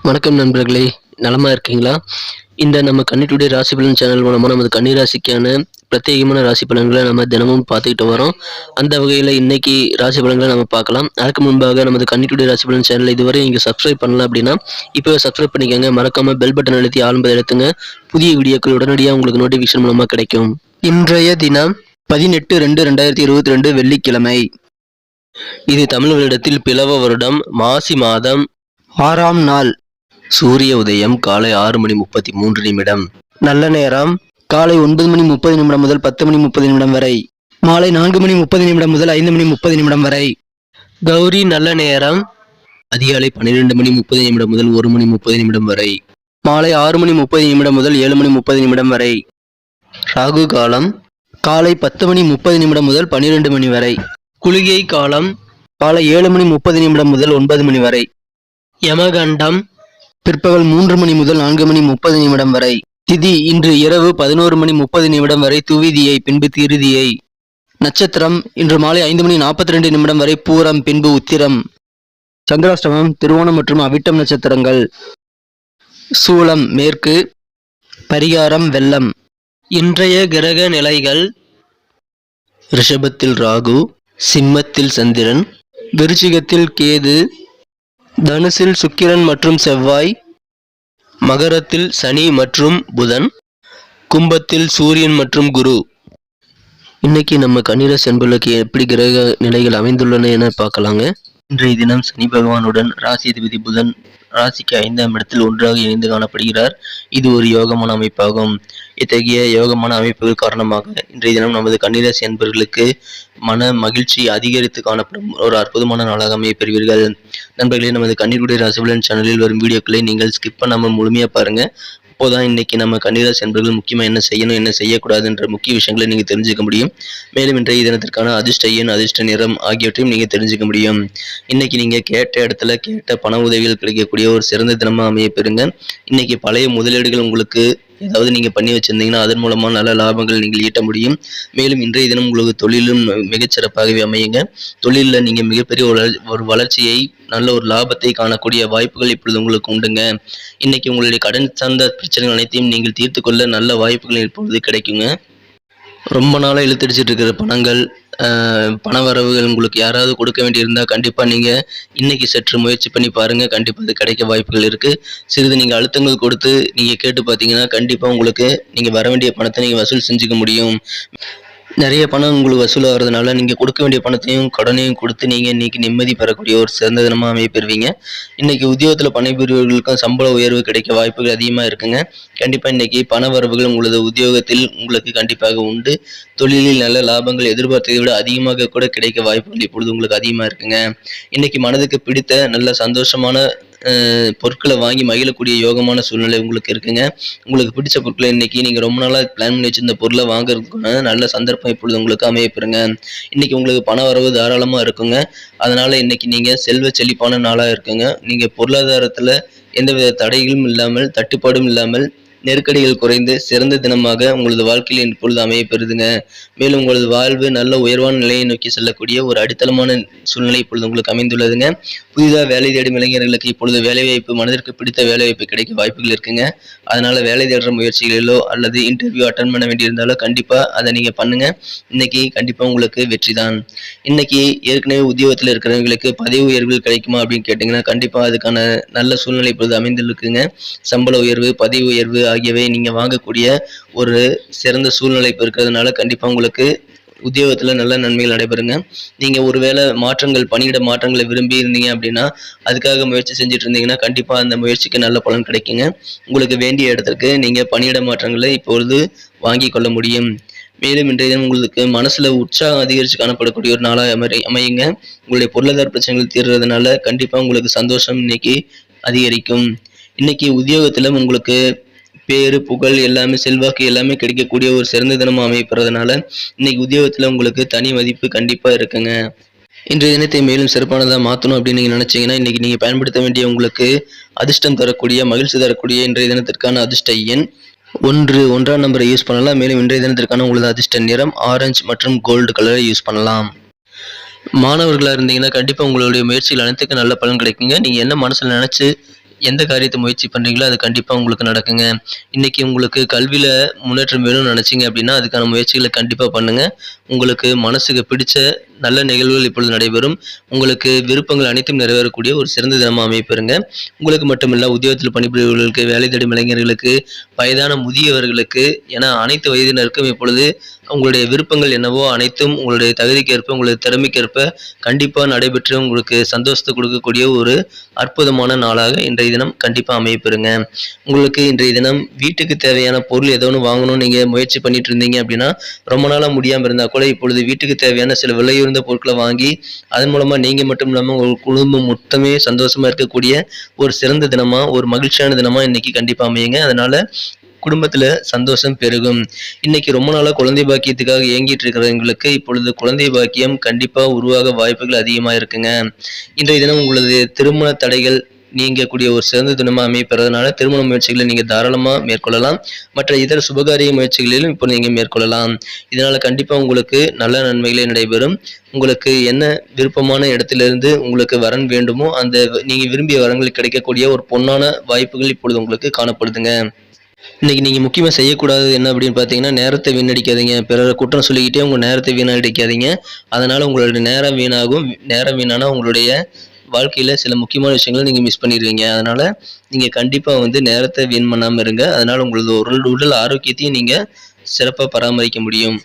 வணக்கம் நண்பர்களே, நலமா இருக்கீங்களா? இந்த நம்ம கன்னி டுடே ராசி பலன் சேனல் மூலமா நமது கன்னி ராசிக்கான பிரத்யேகமான ராசி பலன்களை நம்ம தினமும் பார்த்துக்கிட்டு வரோம். அந்த வகையில இன்னைக்கு ராசி பலன்களை நம்ம பார்க்கலாம். அதுக்கு முன்பாக நமது கன்னி டுடே ராசி பலன் சேனலை இதுவரை நீங்க சப்ஸ்கிரைப் பண்ணல அப்படின்னா இப்பவே சப்ஸ்கிரைப் பண்ணிக்கோங்க. மறக்காம பெல் பட்டன் அழுத்தி ஆல் அழுத்துங்க. புதிய வீடியோக்கள் உடனடியாக உங்களுக்கு நோட்டிஃபிகேஷன் மூலமா கிடைக்கும். இன்றைய தினம் 18/2/2022 வெள்ளிக்கிழமை. இது தமிழ் வருடத்தில் பிலவ வருடம் மாசி மாதம் 6ஆம் நாள். சூரிய உதயம் காலை 6:33. நல்ல நேரம் காலை 9:30 முதல் 10:30 வரை. மாலை 4:30 முதல் 5:30 வரை. கௌரி நல்ல நேரம் அதிகாலை 12:30 முதல் 1:30 வரை. மாலை 6:30 முதல் 7:30 வரை. ராகு காலம் காலை 10:30 முதல் 12 மணி வரை. குளிகை காலம் காலை 7:30 முதல் 9 வரை. யமகண்டம் பிற்பகல் 3 மணி முதல் 4:30 வரை. திதி இன்று இரவு 11:30 வரை துவிதியை, பின்பு திருதியை. நட்சத்திரம் இன்று மாலை 5:42 வரை பூரம், பின்பு உத்திரம். சந்திராஷ்டமம் திருவோணம் மற்றும் அவிட்டம் நட்சத்திரங்கள். சூலம் மேற்கு. பரிகாரம் வெள்ளம். இன்றைய கிரக நிலைகள்: ரிஷபத்தில் ராகு, சிம்மத்தில் சந்திரன், விருச்சிகத்தில் கேது, தனுசில் சுக்கிரன் மற்றும் செவ்வாய், மகரத்தில் சனி மற்றும் புதன், கும்பத்தில் சூரியன் மற்றும் குரு. இன்னைக்கு நம்ம கன்னிராசி அன்பர்களுக்கு எப்படி கிரக நிலைகள் அமைந்துள்ளன என பார்க்கலாங்க. இன்றைய தினம் சனி பகவானுடன் ராசி அதிபதி புதன் ராசிக்கு 5ஆம் இடத்தில் ஒன்றாக இணைந்து காணப்படுகிறார். இது ஒரு யோகமான அமைப்பாகும். இத்தகைய யோகமான அமைப்புகள் காரணமாக இன்றைய தினம் நமது கன்னிராசி அன்பர்களுக்கு மன மகிழ்ச்சி அதிகரித்து காணப்படும் ஒரு அற்புதமான நாளாக அமைய பெறுவீர்கள். நண்பர்களே, நமது கன்னியுடைய ராசிபலன் சேனலில் வரும் வீடியோக்களை நீங்கள் ஸ்கிப் பண்ணாமல் முழுமையா பாருங்க. அப்போதான் இன்னைக்கு நம்ம கன்னிராசி அன்பர்கள் முக்கியமா என்ன செய்யணும், என்ன செய்யக்கூடாது என்ற முக்கிய விஷயங்களை நீங்க தெரிஞ்சுக்க முடியும். மேலும் இன்றைய தினத்திற்கான அதிர்ஷ்ட எண், அதிர்ஷ்ட நிறம் ஆகியவற்றையும் நீங்க தெரிஞ்சுக்க முடியும். இன்னைக்கு நீங்க கேட்ட இடத்துல கேட்ட பண உதவிகள் கிடைக்கக்கூடிய ஒரு சிறந்த தினமா அமைய பெறுங்க. இன்னைக்கு பழைய முதலீடுகள் உங்களுக்கு ஏதாவது நீங்க பண்ணி வச்சிருந்தீங்கன்னா அதன் மூலமா நல்ல லாபங்கள் நீங்கள் ஈட்ட முடியும். மேலும் இன்றைய தினம் உங்களுக்கு தொழிலும் மிகச்சிறப்பாகவே அமையுங்க. தொழிலில் நீங்க மிகப்பெரிய ஒரு வளர்ச்சியை, நல்ல ஒரு லாபத்தை காணக்கூடிய வாய்ப்புகள் இப்பொழுது உங்களுக்கு உண்டுங்க. இன்னைக்கு உங்களுடைய கடன் சார்ந்த பிரச்சனைகள் அனைத்தையும் நீங்கள் தீர்த்து கொள்ள நல்ல வாய்ப்புகள் இப்பொழுது கிடைக்குங்க. ரொம்ப நாளாக இழுத்தடிச்சிட்டு இருக்கிற பணங்கள், பண வரவுகள் உங்களுக்கு யாராவது கொடுக்க வேண்டியிருந்தால் கண்டிப்பாக நீங்கள் இன்னைக்கு சற்று முயற்சி பண்ணி பாருங்கள். கண்டிப்பாக அது கிடைக்க வாய்ப்புகள் இருக்குது. சிறிது நீங்கள் அழுத்தங்கள் கொடுத்து நீங்கள் கேட்டு பார்த்தீங்கன்னா கண்டிப்பாக உங்களுக்கு நீங்கள் வர வேண்டிய பணத்தை நீங்கள் வசூல் செஞ்சுக்க முடியும். நிறைய பணம் உங்களுக்கு வசூலாகிறதுனால நீங்கள் கொடுக்க வேண்டிய பணத்தையும் கடனையும் கொடுத்து நீங்கள் இன்னைக்கு நிம்மதி பெறக்கூடிய ஒரு சிறந்த தினமாக அமைய பெறுவீங்க. இன்னைக்கு உத்தியோகத்தில் பணிபுரியவர்களுக்கும் சம்பள உயர்வு கிடைக்க வாய்ப்புகள் அதிகமாக இருக்குங்க. கண்டிப்பாக இன்னைக்கு பண வரவுகள் உங்களது உத்தியோகத்தில் உங்களுக்கு கண்டிப்பாக உண்டு. தொழிலில் நல்ல லாபங்கள் எதிர்பார்த்ததை விட அதிகமாக கூட கிடைக்க வாய்ப்புகள் இப்பொழுது உங்களுக்கு அதிகமாக இருக்குங்க. இன்னைக்கு மனதுக்கு பிடித்த நல்ல சந்தோஷமான பொருட்களை வாங்கி மகிழக்கூடிய யோகமான சூழ்நிலை உங்களுக்கு இருக்குங்க. உங்களுக்கு பிடிச்ச பொருட்களை இன்னைக்கு நீங்கள் ரொம்ப நாளாக பிளான் பண்ணி வச்சிருந்த பொருளை வாங்குறதுக்கான நல்ல சந்தர்ப்பம் இப்பொழுது உங்களுக்கு அமையப்பெறுங்க. இன்னைக்கு உங்களுக்கு பண வரவு தாராளமாக இருக்குங்க. அதனால இன்னைக்கு நீங்கள் செல்வ செழிப்பான நாளாக இருக்குங்க. நீங்கள் பொருளாதாரத்தில் எந்தவித தடைகளும் இல்லாமல், தட்டுப்பாடும் இல்லாமல், நெருக்கடிகள் குறைந்து சிறந்த தினமாக உங்களது வாழ்க்கையில் இப்பொழுது அமைய பெறுதுங்க. மேலும் உங்களது வாழ்வு நல்ல உயர்வான நிலையை நோக்கி செல்லக்கூடிய ஒரு அடித்தளமான சூழ்நிலை இப்பொழுது உங்களுக்கு அமைந்துள்ளதுங்க. புதிதாக வேலை தேடும் இளைஞர்களுக்கு இப்பொழுது வேலைவாய்ப்பு, மனதிற்கு பிடித்த வேலைவாய்ப்பு கிடைக்க வாய்ப்புகள் இருக்குங்க. அதனால வேலை தேடுற முயற்சிகளிலோ அல்லது இன்டர்வியூ அட்டன் பண்ண வேண்டியிருந்தாலோ கண்டிப்பாக அதை நீங்கள் பண்ணுங்க. இன்னைக்கு கண்டிப்பாக உங்களுக்கு வெற்றி தான். இன்னைக்கு ஏற்கனவே உத்தியோகத்தில் இருக்கிறவங்களுக்கு பதவி உயர்வுகள் கிடைக்குமா அப்படின்னு கேட்டிங்கன்னா கண்டிப்பாக அதுக்கான நல்ல சூழ்நிலை இப்பொழுது அமைந்துள்ளதுங்க. சம்பள உயர்வு, பதவி உயர்வு ஆகியவை நீங்க வாங்கக்கூடிய ஒரு சிறந்த சூழ்நிலை இருக்கிறதுனால கண்டிப்பா உங்களுக்கு உத்தியோகத்துல நல்ல நன்மைகள் நடைபெறுங்க. நீங்க ஒருவேளை மாற்றங்கள், பணியிட மாற்றங்களை விரும்பி இருந்தீங்க அப்படின்னா அதுக்காக முயற்சி செஞ்சுட்டு இருந்தீங்கன்னா கண்டிப்பா அந்த முயற்சிக்கு நல்ல பலன் கிடைக்குங்க. உங்களுக்கு வேண்டிய இடத்துக்கு நீங்க பணியிட மாற்றங்களை இப்பொழுது வாங்கி கொள்ள முடியும். மேலும் இன்றைய தினம் உங்களுக்கு மனசுல உற்சாகம் அதிகரித்து காணப்படக்கூடிய ஒரு நாளாக அமையுங்க. உங்களுடைய பொருளாதார பிரச்சனைகள் தீர்றதுனால கண்டிப்பா உங்களுக்கு சந்தோஷம் இன்னைக்கு அதிகரிக்கும். இன்னைக்கு உத்தியோகத்துல உங்களுக்கு பேரு, புகழ், எல்லாமே செல்வாக்கு எல்லாமே கிடைக்கக்கூடிய ஒரு சிறந்த தினமா அமையப்படுறதுனால இன்னைக்கு உத்தியோகத்துல உங்களுக்கு தனி மதிப்பு கண்டிப்பா இருக்குங்க. இன்றைய தினத்தை மேலும் சிறப்பானதாக மாற்றணும் அப்படின்னு நீங்கள் நினைச்சீங்கன்னா இன்னைக்கு நீங்கள் பயன்படுத்த வேண்டிய உங்களுக்கு அதிர்ஷ்டம் தரக்கூடிய, மகிழ்ச்சி தரக்கூடிய இன்றைய தினத்திற்கான அதிர்ஷ்ட எண் 1ஆம் நம்பரை யூஸ் பண்ணலாம். மேலும் இன்றைய தினத்திற்கான உங்களது அதிர்ஷ்ட நிறம் ஆரஞ்சு மற்றும் கோல்டு கலரை யூஸ் பண்ணலாம். மாணவர்களாக இருந்தீங்கன்னா கண்டிப்பாக உங்களுடைய முயற்சிகள் அனைத்துக்கும் நல்ல பலன் கிடைக்குங்க. நீங்கள் என்ன மனசில் நினச்சி எந்த காரியத்தை முயற்சி பண்ணுறீங்களோ அது கண்டிப்பாக உங்களுக்கு நடக்குங்க. இன்றைக்கி உங்களுக்கு கல்வியில் முன்னேற்றம் வேணும்னு நினச்சிங்க அப்படின்னா அதுக்கான முயற்சிகளை கண்டிப்பாக பண்ணுங்கள். உங்களுக்கு மனசுக்கு பிடிச்ச நல்ல நிகழ்வுகள் இப்பொழுது நடைபெறும். உங்களுக்கு விருப்பங்கள் அனைத்தும் நிறைவேறக்கூடிய ஒரு சிறந்த தினமாக அமைப்பெறுங்க. உங்களுக்கு மட்டுமில்ல, உத்தியோகத்தில் பணிபுரிபவர்களுக்கு, வேலை தேடும் இளைஞர்களுக்கு, வயதான முதியவர்களுக்கு என அனைத்து வயதினருக்கும் இப்பொழுது உங்களுடைய விருப்பங்கள் என்னவோ அனைத்தும் உங்களுடைய தகுதிக்கேற்ப, உங்களுடைய திறமைக்கேற்ப கண்டிப்பாக நடைபெற்று உங்களுக்கு சந்தோஷத்தை கொடுக்கக்கூடிய ஒரு அற்புதமான நாளாக இன்றைய தினம் கண்டிப்பாக அமையப்பெறுங்க. உங்களுக்கு இன்றைய தினம் வீட்டுக்கு தேவையான பொருள் ஏதோ ஒன்று வாங்கணும்னு நீங்கள் முயற்சி பண்ணிட்டு இருந்தீங்க அப்படின்னா, ரொம்ப நாளாக முடியாமல் இருந்தால் கூட இப்பொழுது வீட்டுக்கு தேவையான சில விலையுயர்ந்த பொருட்களை வாங்கி அதன் மூலமாக நீங்கள் மட்டும் இல்லாமல் உங்கள் குடும்பம் மொத்தமே சந்தோஷமாக இருக்கக்கூடிய ஒரு சிறந்த தினமாக, ஒரு மகிழ்ச்சியான தினமாக இன்னைக்கு கண்டிப்பாக அமையுங்க. அதனால் குடும்பத்தில் சந்தோஷம் பெருகும். இன்னைக்கு ரொம்ப நாளாக குழந்தை பாக்கியத்துக்காக ஏங்கிட்டு இருக்கிறவங்களுக்கு இப்பொழுது குழந்தை பாக்கியம் கண்டிப்பாக உருவாக வாய்ப்புகள் அதிகமாக இருக்குங்க. இன்றைய தினம் உங்களது திருமண தடைகள் நீங்கக்கூடிய ஒரு சிறந்த தினமாக அமைப்பெறதுனால திருமண முயற்சிகளை நீங்கள் தாராளமாக மேற்கொள்ளலாம். மற்ற இதர சுபகாரிய முயற்சிகளிலும் இப்போ நீங்கள் மேற்கொள்ளலாம். இதனால் கண்டிப்பாக உங்களுக்கு நல்ல நன்மைகளே நடைபெறும். உங்களுக்கு என்ன விருப்பமான இடத்திலிருந்து உங்களுக்கு வரன் வேண்டுமோ அந்த நீங்கள் விரும்பிய வரங்கள் கிடைக்கக்கூடிய ஒரு பொன்னான வாய்ப்புகள் இப்பொழுது உங்களுக்கு காணப்படுதுங்க. இன்றைக்கி நீங்கள் முக்கியமாக செய்யக்கூடாது என்ன அப்படின்னு பார்த்தீங்கன்னா, நேரத்தை வீணடிக்காதீங்க. பிறரை குற்றம் சொல்லிக்கிட்டே உங்கள் நேரத்தை வீணடிக்காதீங்க. அதனால் உங்களுடைய நேரம் வீணாகும். நேரம் வீணானால் உங்களுடைய வாழ்க்கையில் சில முக்கியமான விஷயங்களை நீங்கள் மிஸ் பண்ணிடுவீங்க. அதனால் நீங்கள் கண்டிப்பாக நேரத்தை வீண் பண்ணாமல் இருங்க. அதனால் உங்களது உடல் ஆரோக்கியத்தையும் நீங்கள் சிறப்பாக பராமரிக்க முடியும்.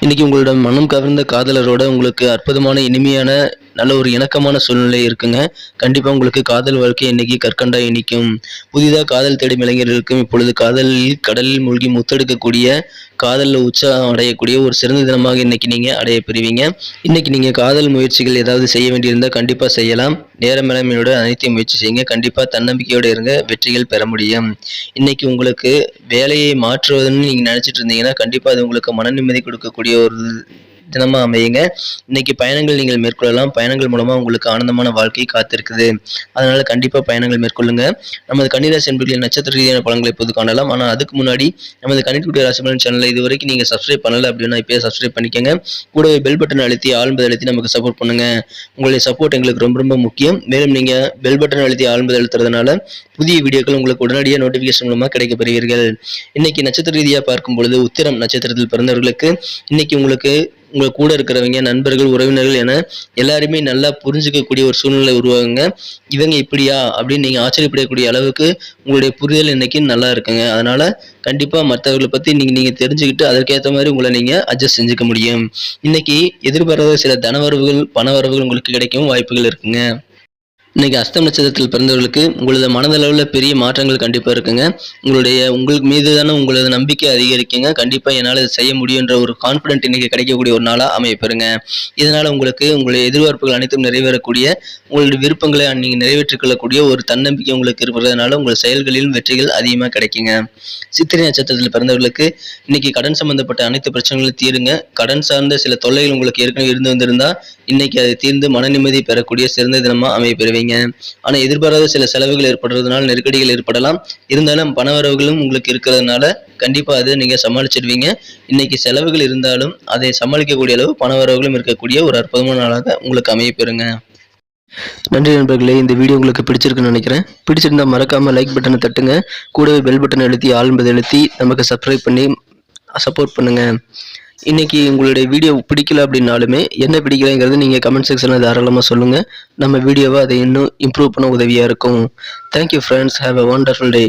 இன்றைக்கி உங்களோட மனம் கவர்ந்த காதலரோட உங்களுக்கு அற்புதமான இனிமையான நல்ல ஒரு இணக்கமான சூழ்நிலை இருக்குங்க. கண்டிப்பாக உங்களுக்கு காதல் வாழ்க்கை இன்னைக்கு கற்கண்டா இனிக்கும். புதிதாக காதல் தேடும் இளைஞர்களுக்கும் இப்பொழுது கடலில் மூழ்கி முத்தெடுக்கக்கூடிய, காதலில் உற்சாகம் அடையக்கூடிய ஒரு சிறந்த தினமாக இன்னைக்கு நீங்கள் அடைய பெறுவீங்க. இன்னைக்கு நீங்கள் காதல் முயற்சிகள் ஏதாவது செய்ய வேண்டியிருந்தால் கண்டிப்பாக செய்யலாம். நேர மேலாண்மையோட அனைத்தையும் முயற்சி செய்யுங்க. கண்டிப்பாக தன்னம்பிக்கையோடு இருங்க, வெற்றிகள் பெற முடியும். இன்னைக்கு உங்களுக்கு வேலையை மாற்றுவதுன்னு நீங்கள் நினச்சிட்டு இருந்தீங்கன்னா கண்டிப்பாக அது உங்களுக்கு மன நிம்மதி கொடுக்கக்கூடிய ஒரு தினமாக அமையுங்க. இன்னைக்கு பயணங்கள் நீங்கள் மேற்கொள்ளலாம். பயணங்கள் மூலமாக உங்களுக்கு ஆனந்தமான வாழ்க்கை காத்திருக்குது. அதனால் கண்டிப்பாக பயணங்கள் மேற்கொள்ளுங்க. நமது கன்னிராசி என்பர்களின் நட்சத்திர ரீதியான பலன்களை இப்போது காணலாம். ஆனால் அதுக்கு முன்னாடி நமது கன்னிக்குட்டி ராசி பலன் சேனலை இது வரைக்கும் நீங்கள் சப்ஸ்கிரைப் பண்ணலை அப்படின்னா இப்போயே சப்ஸ்கிரைப் பண்ணிக்கோங்க. கூடவே பெல் பட்டன் அழுத்தி ஆழ்ந்து அழுத்தி நமக்கு சப்போர்ட் பண்ணுங்க. உங்களுடைய சப்போர்ட் எங்களுக்கு ரொம்ப ரொம்ப முக்கியம். மேலும் நீங்கள் பெல் பட்டன் அழுத்தி ஆழ்ந்து அழுத்துறதுனால புதிய வீடியோக்கள் உங்களுக்கு உடனடியாக நோட்டிஃபிகேஷன் மூலமாக கிடைக்கப்பெறுவீர்கள். இன்னைக்கு நட்சத்திர ரீதியாக பார்க்கும் பொழுது உத்திரம் நட்சத்திரத்தில் பிறந்தவர்களுக்கு இன்னைக்கு உங்களுக்கு உங்கள் கூட இருக்கிறவங்க, நண்பர்கள், உறவினர்கள் என எல்லாருமே நல்லா புரிஞ்சுக்கக்கூடிய ஒரு சூழ்நிலை உருவாகுங்க. இவங்க இப்படியா அப்படின்னு நீங்கள் ஆச்சரியப்படக்கூடிய அளவுக்கு உங்களுடைய புரிதல் இன்னைக்கு நல்லா இருக்குங்க. அதனால் கண்டிப்பாக மற்றவர்களை பற்றி நீங்கள் தெரிஞ்சுக்கிட்டு அதற்கேற்ற மாதிரி உங்களை நீங்கள் அட்ஜஸ்ட் செஞ்சுக்க முடியும். இன்னைக்கு எதிர்பாராத சில தனவரவுகள், பணவரவுகள் உங்களுக்கு கிடைக்கவும் வாய்ப்புகள் இருக்குங்க. இன்னைக்கு அஸ்தம் நட்சத்திரத்தில் பிறந்தவர்களுக்கு உங்களது மனதளவில் பெரிய மாற்றங்கள் கண்டிப்பாக இருக்குங்க. உங்களுக்கு மீதான உங்களது நம்பிக்கை அதிகரிக்குங்க. கண்டிப்பாக என்னால் இதை செய்ய முடியுன்ற ஒரு கான்ஃபிடென்ட் இன்னைக்கு கிடைக்கக்கூடிய ஒரு நாளாக அமையப்பெறுங்க. இதனால் உங்களுக்கு உங்களுடைய எதிர்பார்ப்புகள் அனைத்தும் நிறைவேறக்கூடிய, உங்களுடைய விருப்பங்களை நீங்கள் நிறைவேற்றிக் கொள்ளக்கூடிய ஒரு தன்னம்பிக்கை உங்களுக்கு இருப்பதனால உங்கள் செயல்களிலும் வெற்றிகள் அதிகமாக கிடைக்குங்க. சித்திரை நட்சத்திரத்தில் பிறந்தவர்களுக்கு இன்னைக்கு கடன் சம்பந்தப்பட்ட அனைத்து பிரச்சனைகளும் தீருங்க. கடன் சார்ந்த சில தொல்லைகள் உங்களுக்கு ஏற்கனவே இருந்து வந்திருந்தால் இன்னைக்கு அதை தீர்ந்து மன நிம்மதி பெறக்கூடிய சிறந்த தினமாக அமையப்பெறுவீங்க. ஆனால் எதிர்பாராத சில செலவுகள் ஏற்படுறதுனால நெருக்கடிகள் ஏற்படலாம். இருந்தாலும் பணவரவுகளும் உங்களுக்கு இருக்கிறதுனால கண்டிப்பாக அதை நீங்கள் சமாளிச்சிடுவீங்க. இன்னைக்கு செலவுகள் இருந்தாலும் அதை சமாளிக்கக்கூடிய அளவு பணவரவுகளும் இருக்கக்கூடிய ஒரு அற்புதமான நாளாக உங்களுக்கு அமையப்பெறுங்க. நன்றி நண்பர்களே, இந்த வீடியோ உங்களுக்கு பிடிச்சிருக்குன்னு நினைக்கிறேன். பிடிச்சிருந்தா மறக்காமல் லைக் பட்டனை தட்டுங்க. கூடவே பெல் பட்டனை அழுத்தி ஆழ்ந்து அழுத்தி நமக்கு சப்ஸ்கிரைப் பண்ணி சப்போர்ட் பண்ணுங்க. இன்னைக்கு உங்களுடைய வீடியோ பிடிக்கல அப்படின்னாலுமே என்ன பிடிக்கலைங்கிறது நீங்கள் கமெண்ட் செக்ஷனில் தாராளமாக சொல்லுங்கள். நம்ம வீடியோவை அதை இன்னும் இம்ப்ரூவ் பண்ண உதவியாக இருக்கும். Thank you friends, have a wonderful day.